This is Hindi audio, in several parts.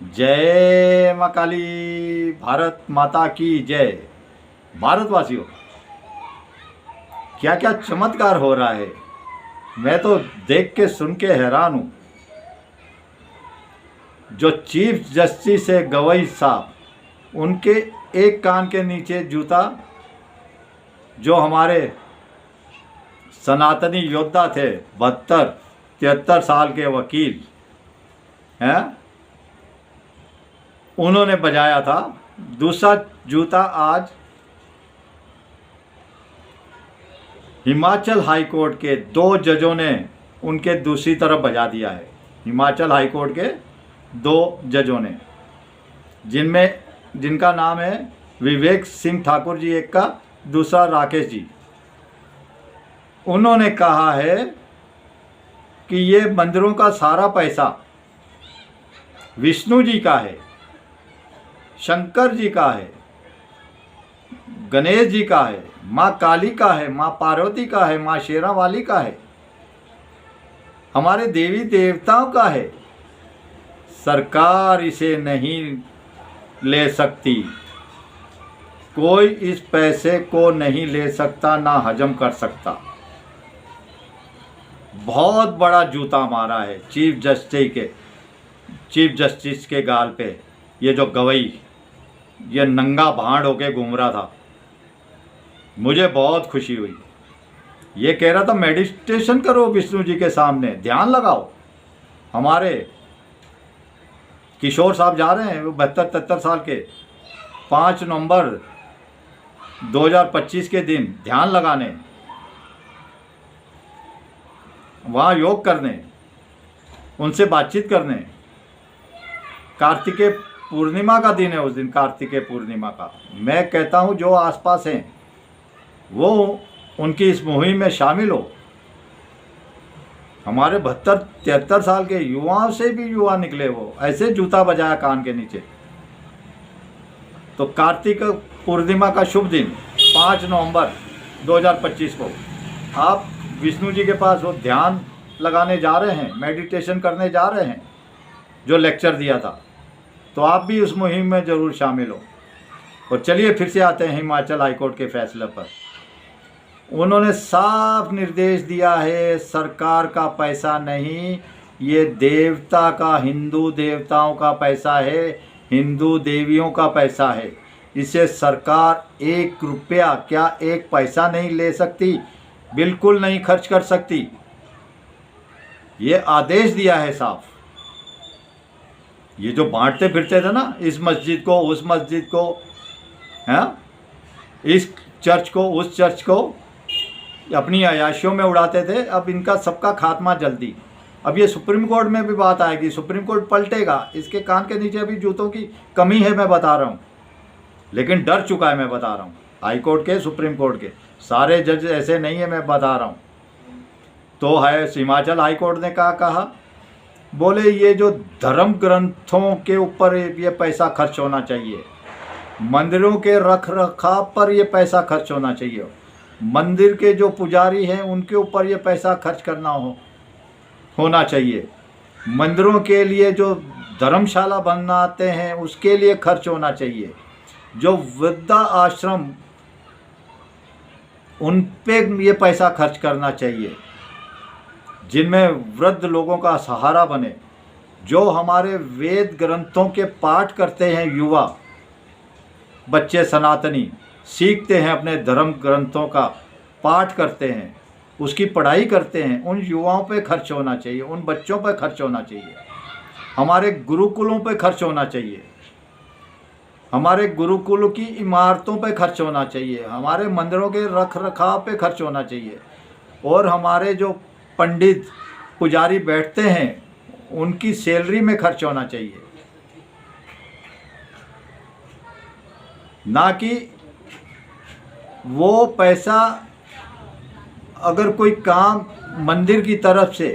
जय माँ काली, भारत माता की जय। भारतवासियों, क्या क्या चमत्कार हो रहा है, मैं तो देख के सुन के हैरान हूँ। जो चीफ जस्टिस है गवई साहब, उनके एक कान के नीचे जूता, जो हमारे सनातनी योद्धा थे 72-73 साल के वकील हैं, उन्होंने बजाया था। दूसरा जूता आज हिमाचल हाई कोर्ट के 2 जजों ने उनके दूसरी तरफ बजा दिया है। हिमाचल हाई कोर्ट के 2 जजों ने, जिनका नाम है विवेक सिंह ठाकुर जी एक का, दूसरा राकेश जी। उन्होंने कहा है कि ये मंदिरों का सारा पैसा विष्णु जी का है, शंकर जी का है, गणेश जी का है, माँ काली का है, माँ पार्वती का है, माँ शेरावाली का है, हमारे देवी देवताओं का है। सरकार इसे नहीं ले सकती, कोई इस पैसे को नहीं ले सकता, ना हजम कर सकता। बहुत बड़ा जूता मारा है चीफ जस्टिस के गाल पे। ये जो गवई, ये नंगा भांड होके घूम रहा था, मुझे बहुत खुशी हुई। ये कह रहा था मेडिटेशन करो विष्णु जी के सामने, ध्यान लगाओ। हमारे किशोर साहब जा रहे हैं, वो 72-73 साल के, 5 नवंबर 2025 के दिन ध्यान लगाने, वहाँ योग करने, उनसे बातचीत करने। कार्तिकेय पूर्णिमा का दिन है उस दिन, कार्तिकेय पूर्णिमा का। मैं कहता हूँ जो आसपास हैं वो उनकी इस मुहिम में शामिल हो। हमारे 72-73 साल के युवाओं से भी युवा निकले, वो ऐसे जूता बजाया कान के नीचे। तो कार्तिक पूर्णिमा का शुभ दिन 5 नवंबर 2025 को आप विष्णु जी के पास वो ध्यान लगाने जा रहे हैं, मेडिटेशन करने जा रहे हैं, जो लेक्चर दिया था, तो आप भी उस मुहिम में ज़रूर शामिल हो। और चलिए फिर से आते हैं हिमाचल हाईकोर्ट के फैसले पर। उन्होंने साफ निर्देश दिया है, सरकार का पैसा नहीं, ये देवता का, हिंदू देवताओं का पैसा है, हिंदू देवियों का पैसा है। इसे सरकार 1 रुपया क्या 1 पैसा नहीं ले सकती, बिल्कुल नहीं खर्च कर सकती। ये आदेश दिया है साफ। ये जो बांटते फिरते थे ना, इस मस्जिद को उस मस्जिद को, हैं, इस चर्च को उस चर्च को, अपनी अयाशियों में उड़ाते थे। अब इनका सबका खात्मा जल्दी। अब ये सुप्रीम कोर्ट में भी बात आएगी, सुप्रीम कोर्ट पलटेगा। इसके कान के नीचे अभी जूतों की कमी है, मैं बता रहा हूँ, लेकिन डर चुका है, मैं बता रहा हूँ। हाई कोर्ट के, सुप्रीम कोर्ट के सारे जज ऐसे नहीं है, मैं बता रहा हूँ। तो है हिमाचल हाई कोर्ट ने कहा, बोले ये जो धर्म ग्रंथों के ऊपर ये पैसा खर्च होना चाहिए, मंदिरों के रख रखाव पर ये पैसा खर्च होना चाहिए, मंदिर के जो पुजारी हैं उनके ऊपर ये पैसा खर्च करना होना चाहिए, मंदिरों के लिए जो धर्मशाला बनाते हैं उसके लिए खर्च होना चाहिए, जो वृद्धा आश्रम उन पे ये पैसा खर्च करना चाहिए, जिनमें वृद्ध लोगों का सहारा बने, जो हमारे वेद ग्रंथों के पाठ करते हैं, युवा बच्चे सनातनी सीखते हैं, अपने धर्म ग्रंथों का पाठ करते हैं, उसकी पढ़ाई करते हैं, उन युवाओं पे खर्च होना चाहिए, उन बच्चों पे खर्च होना चाहिए, हमारे गुरुकुलों पे खर्च होना चाहिए, हमारे गुरुकुल की इमारतों पे खर्च होना चाहिए, हमारे मंदिरों के रख रखाव पे खर्च होना चाहिए, और हमारे जो पंडित पुजारी बैठते हैं उनकी सैलरी में खर्च होना चाहिए। ना कि वो पैसा अगर कोई काम मंदिर की तरफ से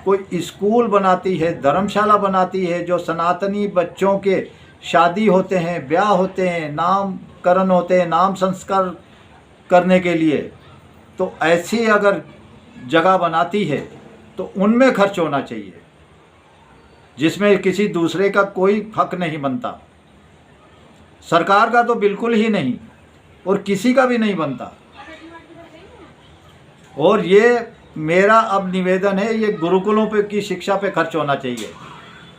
कोई स्कूल बनाती है, धर्मशाला बनाती है, जो सनातनी बच्चों के शादी होते हैं, ब्याह होते हैं, नामकरण होते हैं, नाम संस्कार करने के लिए, तो ऐसी अगर जगह बनाती है तो उनमें खर्च होना चाहिए। जिसमें किसी दूसरे का कोई हक नहीं बनता, सरकार का तो बिल्कुल ही नहीं और किसी का भी नहीं बनता। और ये मेरा अब निवेदन है, ये गुरुकुलों पे की शिक्षा पे खर्च होना चाहिए,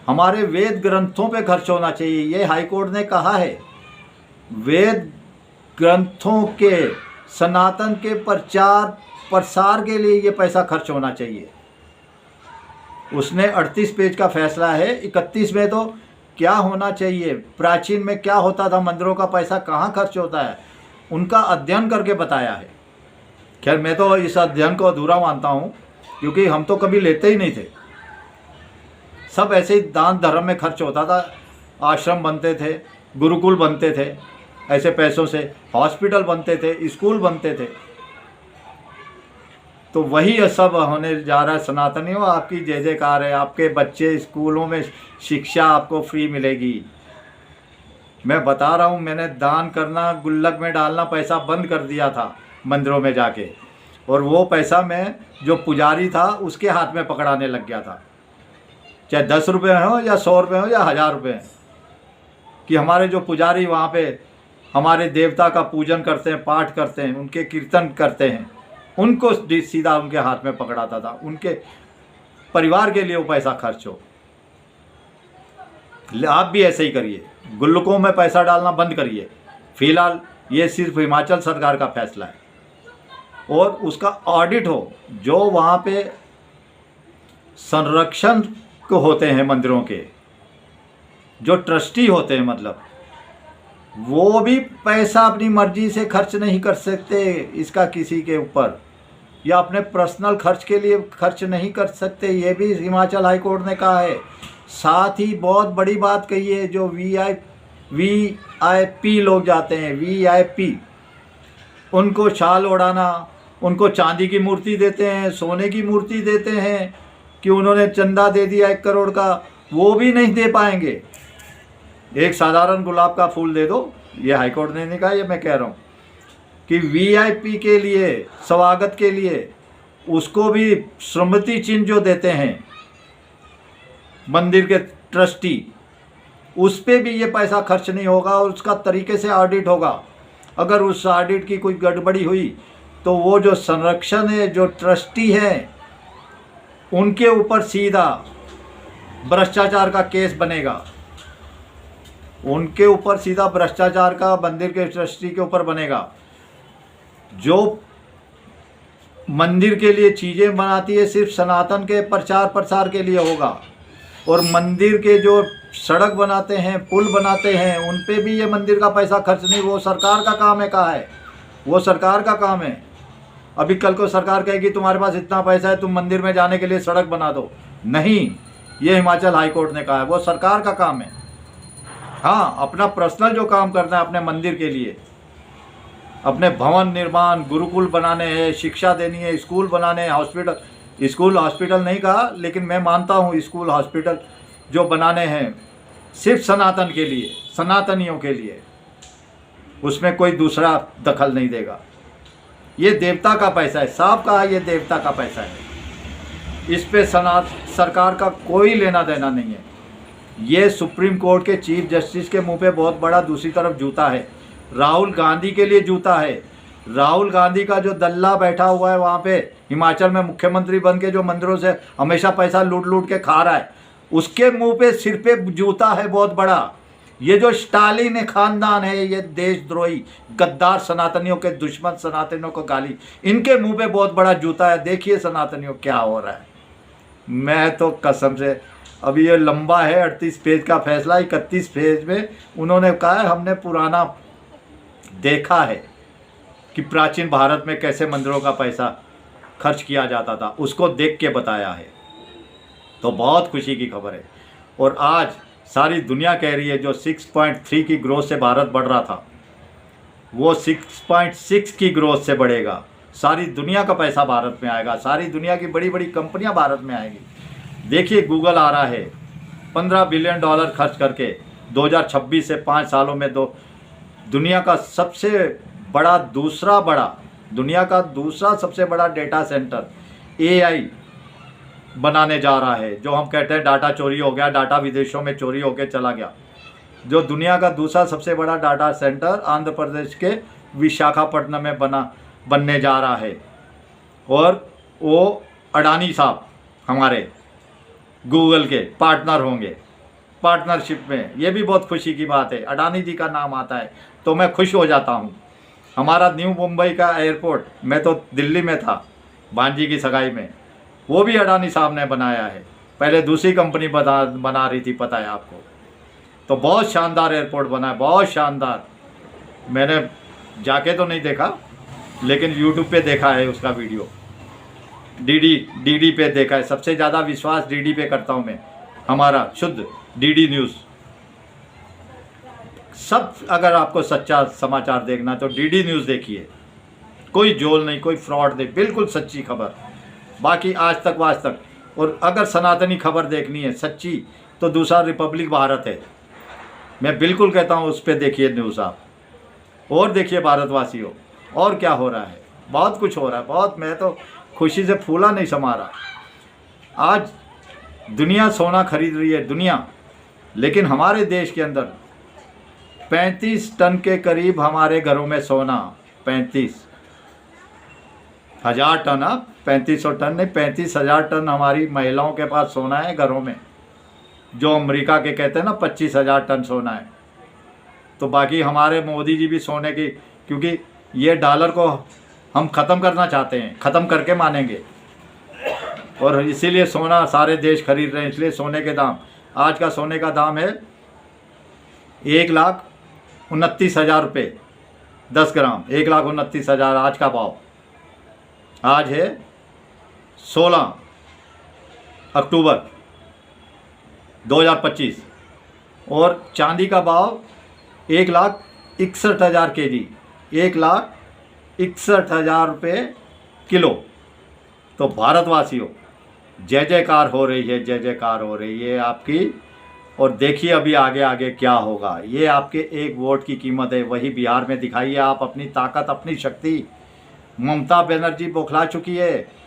हमारे वेद ग्रंथों पे खर्च होना चाहिए। ये हाई कोर्ट ने कहा है, वेद ग्रंथों के सनातन के प्रचार प्रसार के लिए ये पैसा खर्च होना चाहिए। उसने 38 पेज का फैसला है, 31 में तो क्या होना चाहिए, प्राचीन में क्या होता था, मंदिरों का पैसा कहाँ खर्च होता है, उनका अध्ययन करके बताया है। खैर मैं तो इस अध्ययन को अधूरा मानता हूँ, क्योंकि हम तो कभी लेते ही नहीं थे, सब ऐसे ही दान धर्म में खर्च होता था, आश्रम बनते थे, गुरुकुल बनते थे, ऐसे पैसों से हॉस्पिटल बनते थे, स्कूल बनते थे। तो वही सब होने जा रहा है। सनातनियों, आपकी जय जयकार है, आपके बच्चे स्कूलों में शिक्षा आपको फ्री मिलेगी। मैं बता रहा हूँ, मैंने दान करना, गुल्लक में डालना पैसा बंद कर दिया था मंदिरों में जाके, और वो पैसा मैं जो पुजारी था उसके हाथ में पकड़ाने लग गया था, चाहे 10 रुपये हो या 100 रुपये हो या 1000 रुपये, कि हमारे जो पुजारी वहाँ पे हमारे देवता का पूजन करते हैं, पाठ करते हैं, उनके कीर्तन करते हैं, उनको सीधा उनके हाथ में पकड़ाता था, उनके परिवार के लिए वो पैसा खर्च हो। आप भी ऐसे ही करिए, गुल्लकों में पैसा डालना बंद करिए। फिलहाल ये सिर्फ हिमाचल सरकार का फैसला है, और उसका ऑडिट हो। जो वहाँ पे संरक्षण को होते हैं मंदिरों के, जो ट्रस्टी होते हैं, मतलब वो भी पैसा अपनी मर्जी से खर्च नहीं कर सकते इसका किसी के ऊपर, या अपने पर्सनल खर्च के लिए खर्च नहीं कर सकते, ये भी हिमाचल हाई कोर्ट ने कहा है। साथ ही बहुत बड़ी बात कही है, जो वीआईपी लोग जाते हैं, वीआईपी, उनको शाल ओढ़ाना, उनको चांदी की मूर्ति देते हैं, सोने की मूर्ति देते हैं कि उन्होंने चंदा दे दिया 1 करोड़ का, वो भी नहीं दे पाएंगे। एक साधारण गुलाब का फूल दे दो, ये हाईकोर्ट ने नहीं कहा, ये मैं कह रहा हूँ कि वीआईपी के लिए, स्वागत के लिए, उसको भी स्मृति चिन्ह जो देते हैं मंदिर के ट्रस्टी, उस पर भी ये पैसा खर्च नहीं होगा, और उसका तरीके से ऑडिट होगा। अगर उस ऑडिट की कोई गड़बड़ी हुई तो वो जो संरक्षण है, जो ट्रस्टी हैं, उनके ऊपर सीधा भ्रष्टाचार का केस बनेगा, उनके ऊपर सीधा भ्रष्टाचार का मंदिर के ट्रस्टी के ऊपर बनेगा। जो मंदिर के लिए चीज़ें बनाती है सिर्फ सनातन के प्रचार प्रसार के लिए होगा, और मंदिर के जो सड़क बनाते हैं, पुल बनाते हैं, उन पे भी ये मंदिर का पैसा खर्च नहीं, वो सरकार का काम है। कहा है वो सरकार का काम है। अभी कल को सरकार कहेगी तुम्हारे पास इतना पैसा है, तुम मंदिर में जाने के लिए सड़क बना दो, नहीं, ये हिमाचल हाई कोर्ट ने कहा है, वो सरकार का काम है। हाँ, अपना पर्सनल जो काम करना है अपने मंदिर के लिए, अपने भवन निर्माण, गुरुकुल बनाने हैं, शिक्षा देनी है, स्कूल बनाने हैं, हॉस्पिटल, स्कूल हॉस्पिटल नहीं कहा, लेकिन मैं मानता हूँ स्कूल हॉस्पिटल जो बनाने हैं सिर्फ सनातन के लिए, सनातनियों के लिए, उसमें कोई दूसरा दखल नहीं देगा। ये देवता का पैसा है, साफ कहा, ये देवता का पैसा है, इस पे सरकार का कोई लेना देना नहीं है। ये सुप्रीम कोर्ट के चीफ जस्टिस के मुंह पे बहुत बड़ा दूसरी तरफ जूता है, राहुल गांधी के लिए जूता है। राहुल गांधी का जो दल्ला बैठा हुआ है वहाँ पे हिमाचल में मुख्यमंत्री बन के, जो मंदिरों से हमेशा पैसा लूट लूट के खा रहा है, उसके मुंह पे सिर पे जूता है बहुत बड़ा। ये जो स्टालिन खानदान है, ये देशद्रोही गद्दार सनातनियों के दुश्मन, सनातनियों को गाली, इनके मुंह पे बहुत बड़ा जूता है। देखिए सनातनियों क्या हो रहा है। मैं तो कसम से, अभी ये लंबा है 38 पेज का फैसला, 31 पेज में उन्होंने कहा है हमने पुराना देखा है कि प्राचीन भारत में कैसे मंदिरों का पैसा खर्च किया जाता था, उसको देख के बताया है। तो बहुत खुशी की खबर है। और आज सारी दुनिया कह रही है जो 6.3 की ग्रोथ से भारत बढ़ रहा था, वो 6.6 की ग्रोथ से बढ़ेगा। सारी दुनिया का पैसा भारत में आएगा, सारी दुनिया की बड़ी बड़ी कंपनियां भारत में आएगी। देखिए गूगल आ रहा है $15 बिलियन खर्च करके 2026 से 5 सालों में दुनिया का सबसे बड़ा, दुनिया का दूसरा सबसे बड़ा डेटा सेंटर AI बनाने जा रहा है। जो हम कहते हैं डाटा चोरी हो गया, डाटा विदेशों में चोरी होकर चला गया। जो दुनिया का दूसरा सबसे बड़ा डाटा सेंटर आंध्र प्रदेश के विशाखापट्टनम में बनने जा रहा है। और वो अडानी साहब हमारे गूगल के पार्टनर होंगे, पार्टनरशिप में। ये भी बहुत खुशी की बात है, अडानी जी का नाम आता है तो मैं खुश हो जाता हूँ। हमारा न्यू मुंबई का एयरपोर्ट, मैं तो दिल्ली में था भांजी की सगाई में, वो भी अडानी साहब ने बनाया है। पहले दूसरी कंपनी बना रही थी, पता है आपको। तो बहुत शानदार एयरपोर्ट बना है, बहुत शानदार। मैंने जाके तो नहीं देखा, लेकिन यूट्यूब पे देखा है उसका वीडियो, डीडी पे देखा है। सबसे ज़्यादा विश्वास डीडी पे करता हूँ मैं, हमारा शुद्ध डीडी न्यूज़। सब अगर आपको सच्चा समाचार देखना तो डीडी न्यूज़ देखिए, कोई जोल नहीं, कोई फ्रॉड नहीं, बिल्कुल सच्ची खबर। बाकी आज तक वाज तक। और अगर सनातनी खबर देखनी है सच्ची तो दूसरा रिपब्लिक भारत है, मैं बिल्कुल कहता हूँ उस पर देखिए न्यूज़ आप। और देखिए भारतवासियों, और क्या हो रहा है, बहुत कुछ हो रहा है, बहुत। मैं तो खुशी से फूला नहीं समा रहा। आज दुनिया सोना खरीद रही है, दुनिया, लेकिन हमारे देश के अंदर 35 टन के करीब हमारे घरों में सोना, 35,000 टन, 3500 टन नहीं, 35,000 टन हमारी महिलाओं के पास सोना है घरों में। जो अमेरिका के कहते हैं ना 25,000 टन सोना है। तो बाकी हमारे मोदी जी भी सोने की, क्योंकि ये डॉलर को हम ख़त्म करना चाहते हैं, ख़त्म करके मानेंगे, और इसीलिए सोना सारे देश खरीद रहे हैं। इसलिए सोने के दाम, आज का सोने का दाम है 1,29,000 रुपये 10 ग्राम, 1,29,000 आज का भाव। आज है 16 अक्टूबर 2025। और चांदी का भाव 1,61,000 केजी, 1,61,000 रुपये किलो। तो भारतवासियों, जय जयकार हो रही है, जय जयकार हो रही है आपकी। और देखिए अभी आगे आगे क्या होगा। ये आपके एक वोट की कीमत है, वही बिहार में दिखाइए आप अपनी ताकत, अपनी शक्ति। ममता बनर्जी बौखला चुकी है।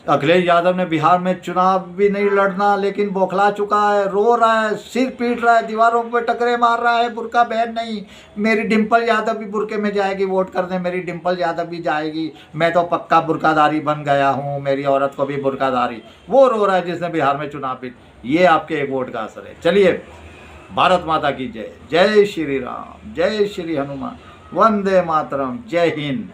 अखिलेश यादव ने बिहार में चुनाव भी नहीं लड़ना, लेकिन बौखला चुका है, रो रहा है, सिर पीट रहा है, दीवारों पे टकरे मार रहा है, बुर्का पहन नहीं। मेरी डिम्पल यादव भी बुर्के में जाएगी वोट करने, मेरी डिम्पल यादव भी जाएगी, मैं तो पक्का बुर्कादारी बन गया हूँ, मेरी औरत को भी बुर्कादारी। वो रो रहा है जिसने बिहार में चुनाव भी। ये आपके एक वोट का असर है। चलिए, भारत माता की जय, जय श्री राम, जय श्री हनुमान, वंदे मातरम, जय हिंद।